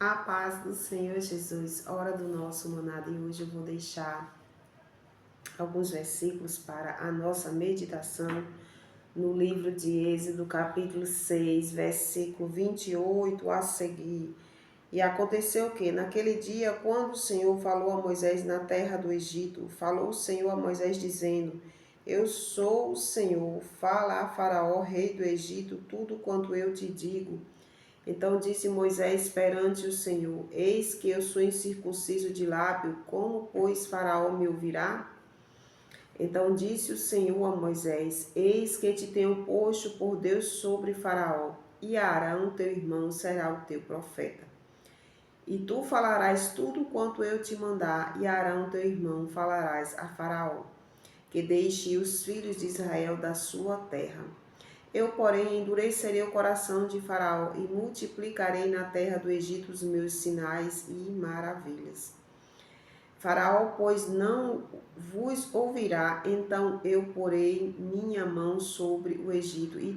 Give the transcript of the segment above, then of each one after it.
A paz do Senhor Jesus, hora do nosso maná de hoje eu vou deixar alguns versículos para a nossa meditação no livro de Êxodo, capítulo 6, versículo 28 a seguir. E aconteceu que, naquele dia, quando o Senhor falou a Moisés na terra do Egito, falou o Senhor a Moisés dizendo: Eu sou o Senhor, fala a Faraó, rei do Egito, tudo quanto eu te digo. Então disse Moisés perante o Senhor: Eis que eu sou incircunciso de lábio, como, pois, Faraó me ouvirá? Então disse o Senhor a Moisés: Eis que te tenho posto por Deus sobre Faraó, e Arão, teu irmão, será o teu profeta. E tu falarás tudo quanto eu te mandar, e Arão, teu irmão, falarás a Faraó, que deixe os filhos de Israel da sua terra. Eu, porém, endurecerei o coração de Faraó e multiplicarei na terra do Egito os meus sinais e maravilhas. Faraó, pois, não vos ouvirá, então eu porei minha mão sobre o Egito e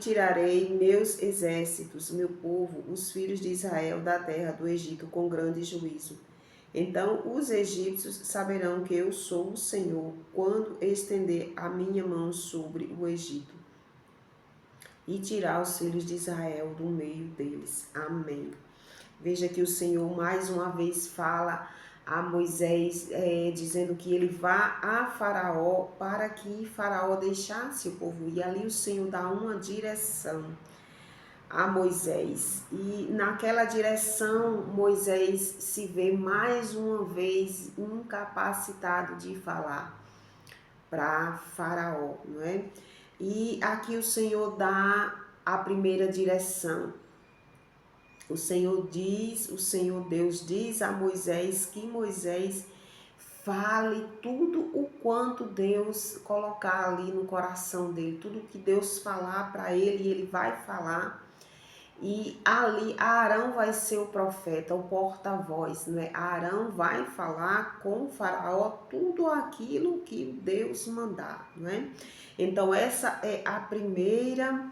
tirarei meus exércitos, meu povo, os filhos de Israel da terra do Egito com grande juízo. Então os egípcios saberão que eu sou o Senhor quando estender a minha mão sobre o Egito e tirar os filhos de Israel do meio deles. Amém. Veja que o Senhor mais uma vez fala a Moisés, dizendo que ele vá a Faraó para que Faraó deixasse o povo. E ali o Senhor dá uma direção a Moisés. E naquela direção, Moisés se vê mais uma vez incapacitado de falar para Faraó, não é? E aqui o Senhor dá a primeira direção. O Senhor Deus diz a Moisés que Moisés fale tudo o quanto Deus colocar ali no coração dele, tudo que Deus falar para ele, ele vai falar. E ali Arão vai ser o profeta, o porta-voz, né? Arão vai falar com o Faraó tudo aquilo que Deus mandar, né? Então essa é a primeira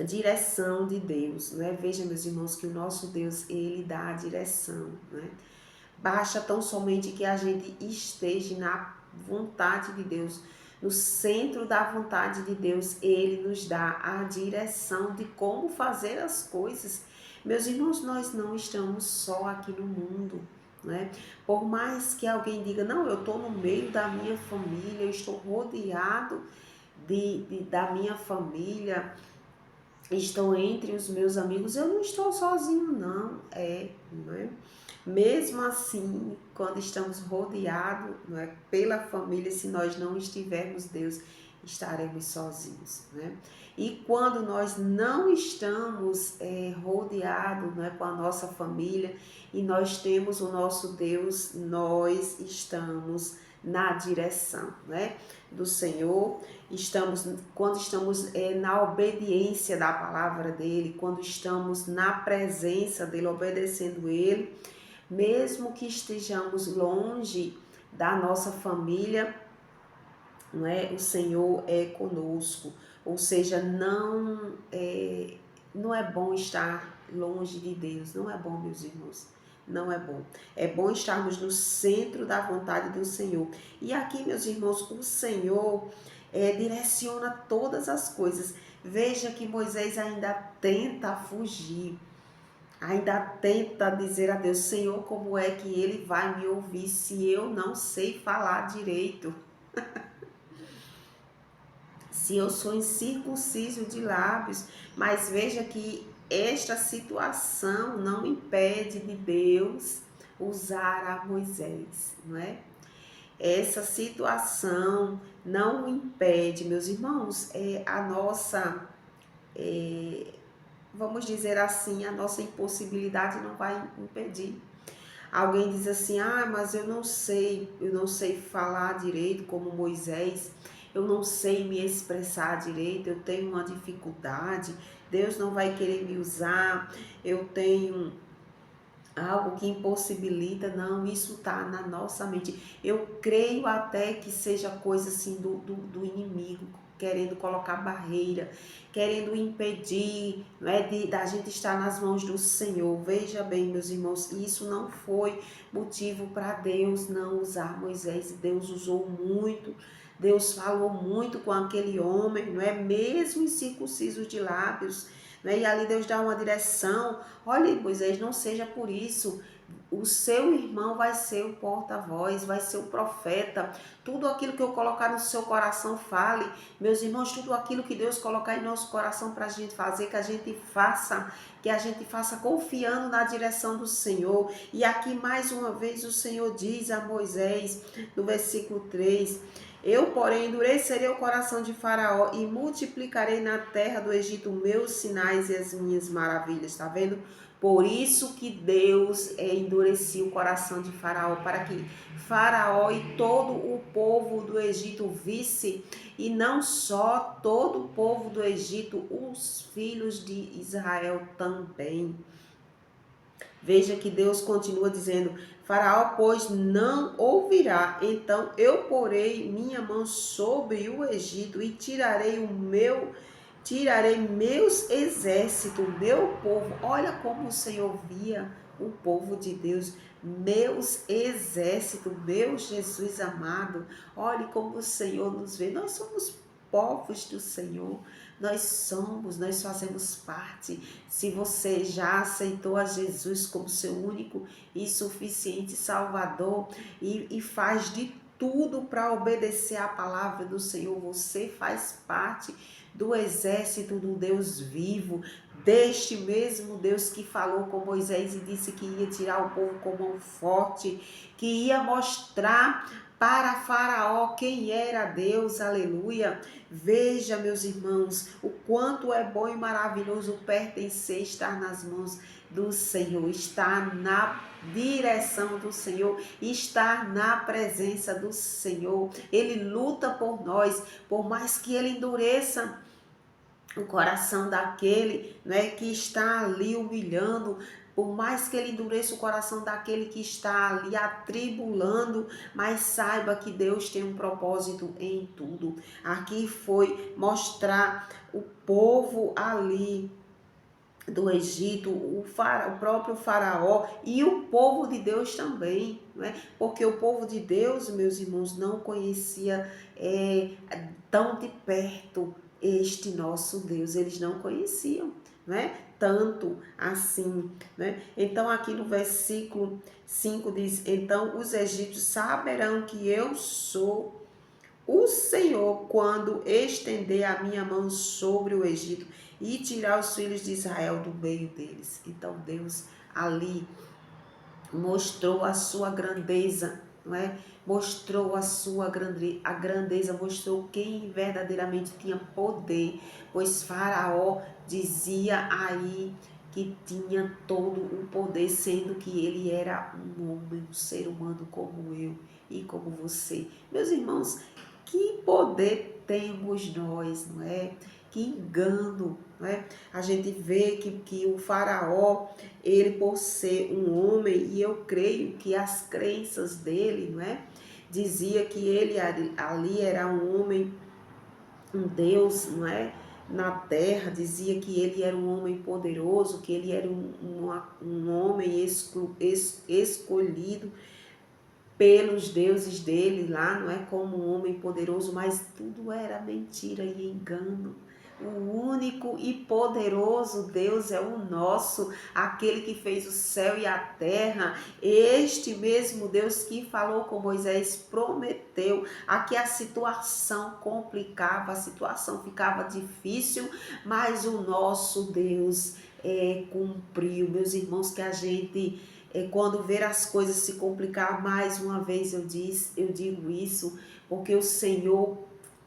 direção de Deus, né? Veja, meus irmãos, que o nosso Deus, ele dá a direção, né? Basta tão somente que a gente esteja na vontade de Deus, no centro da vontade de Deus, ele nos dá a direção de como fazer as coisas. Meus irmãos, nós não estamos só aqui no mundo, né? Por mais que alguém diga, não, eu estou no meio da minha família, eu estou rodeado da minha família, estou entre os meus amigos, eu não estou sozinho, não é? Mesmo assim, quando estamos rodeados, não é, pela família, se nós não estivermos Deus, estaremos sozinhos, né? E quando nós não estamos rodeados, não é, com a nossa família e nós temos o nosso Deus, nós estamos na direção, né, do Senhor. Quando estamos na obediência da palavra dele, quando estamos na presença dele, obedecendo ele, mesmo que estejamos longe da nossa família, não é? O Senhor é conosco. Ou seja, não é bom estar longe de Deus, não é bom, meus irmãos. Não é bom. É bom estarmos no centro da vontade do Senhor. E aqui, meus irmãos, o Senhor direciona todas as coisas. Veja que Moisés ainda tenta fugir, ainda tenta dizer a Deus, Senhor, como é que ele vai me ouvir se eu não sei falar direito? Se eu sou incircunciso de lábios? Mas veja que esta situação não impede de Deus usar a Moisés, não é? Essa situação não impede, meus irmãos, a nossa, vamos dizer assim, a nossa impossibilidade não vai impedir. Alguém diz assim, mas eu não sei falar direito como Moisés, eu não sei me expressar direito, eu tenho uma dificuldade, Deus não vai querer me usar, eu tenho algo que impossibilita. Não, isso está na nossa mente. Eu creio até que seja coisa assim do inimigo, querendo colocar barreira, querendo impedir, né, da gente estar nas mãos do Senhor. Veja bem, meus irmãos, isso não foi motivo para Deus não usar Moisés. Deus usou muito, Deus falou muito com aquele homem, não é? Mesmo incircunciso de lábios, né? E ali Deus dá uma direção. Olha, Moisés, não seja por isso. O seu irmão vai ser o porta-voz, vai ser o profeta. Tudo aquilo que eu colocar no seu coração, fale. Meus irmãos, tudo aquilo que Deus colocar em nosso coração para a gente fazer, que a gente faça confiando na direção do Senhor. E aqui mais uma vez o Senhor diz a Moisés, no versículo 3, eu, porém, endurecerei o coração de Faraó e multiplicarei na terra do Egito meus sinais e as minhas maravilhas. Tá vendo? Por isso que Deus endurecia o coração de Faraó, para que Faraó e todo o povo do Egito visse, e não só todo o povo do Egito, os filhos de Israel também. Veja que Deus continua dizendo, Faraó, pois, não ouvirá, então eu porei minha mão sobre o Egito e tirarei meus exércitos, meu povo. Olha como o Senhor via o povo de Deus, meus exércitos, meu Jesus amado. Olhe como o Senhor nos vê. Nós somos povos do Senhor. Nós fazemos parte. Se você já aceitou a Jesus como seu único e suficiente Salvador e faz de tudo para obedecer à palavra do Senhor, você faz parte do exército do Deus vivo, deste mesmo Deus que falou com Moisés e disse que ia tirar o povo com mão forte, que ia mostrar para Faraó quem era Deus, aleluia. Veja, meus irmãos, o quanto é bom e maravilhoso pertencer, estar nas mãos do Senhor, estar na direção do Senhor, estar na presença do Senhor. Ele luta por nós, por mais que ele endureça o coração daquele, né, que está ali humilhando, por mais que ele endureça o coração daquele que está ali atribulando, mas saiba que Deus tem um propósito em tudo. Aqui foi mostrar o povo ali do Egito, o próprio Faraó e o povo de Deus também, né? Porque o povo de Deus, meus irmãos, não conhecia tão de perto este nosso Deus, eles não conheciam, né? Tanto assim, né? Então aqui no versículo 5 diz, então os egípcios saberão que eu sou o Senhor quando estender a minha mão sobre o Egito e tirar os filhos de Israel do meio deles. Então Deus ali mostrou a sua grandeza, não é? Mostrou a grandeza, mostrou quem verdadeiramente tinha poder, pois Faraó dizia aí que tinha todo o poder, sendo que ele era um homem, um ser humano como eu e como você. Meus irmãos, que poder temos nós, não é? Que engano, não é? A gente vê que o Faraó, ele por ser um homem, e eu creio que as crenças dele, não é? Dizia que ele ali era um homem, um Deus, não é? Na terra, dizia que ele era um homem poderoso, que ele era um homem escolhido pelos deuses dele lá, não é, como um homem poderoso, mas tudo era mentira e engano. O único e poderoso Deus é o nosso, aquele que fez o céu e a terra. Este mesmo Deus que falou com Moisés prometeu. Aqui a situação complicava, a situação ficava difícil, mas o nosso Deus cumpriu. Meus irmãos, que a gente quando ver as coisas se complicar, mais uma vez eu digo isso, porque o Senhor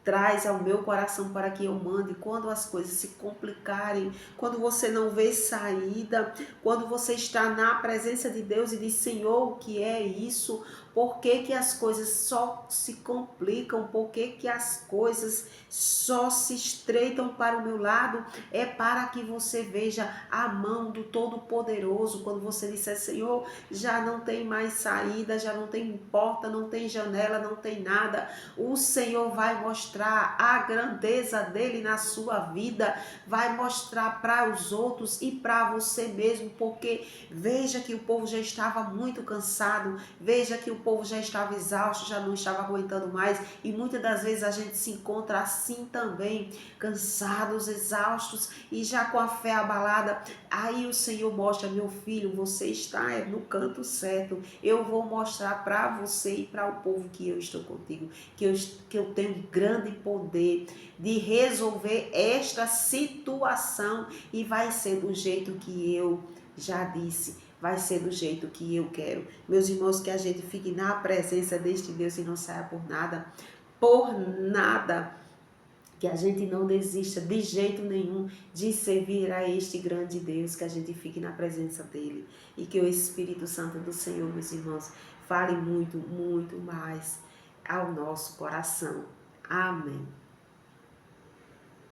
traz ao meu coração para que eu mande. Quando as coisas se complicarem, quando você não vê saída, quando você está na presença de Deus e diz, Senhor, o que é isso? Por que que as coisas só se complicam? Por que que as coisas só se estreitam para o meu lado? É para que você veja a mão do Todo-Poderoso. Quando você disser, Senhor, já não tem mais saída, já não tem porta, não tem janela, não tem nada. O Senhor vai mostrar a grandeza dele na sua vida, vai mostrar para os outros e para você mesmo, porque veja que o povo já estava muito cansado, veja que o povo já estava exausto, já não estava aguentando mais, e muitas das vezes a gente se encontra assim também, cansados, exaustos e já com a fé abalada. Aí o Senhor mostra, meu filho, você está no canto certo, eu vou mostrar para você e para o povo que eu estou contigo, que eu tenho grande poder de resolver esta situação e vai ser do jeito que eu já disse, vai ser do jeito que eu quero. Meus irmãos, que a gente fique na presença deste Deus e não saia por nada, que a gente não desista de jeito nenhum de servir a este grande Deus, que a gente fique na presença dele e que o Espírito Santo do Senhor, meus irmãos, fale muito, muito mais ao nosso coração. Amém.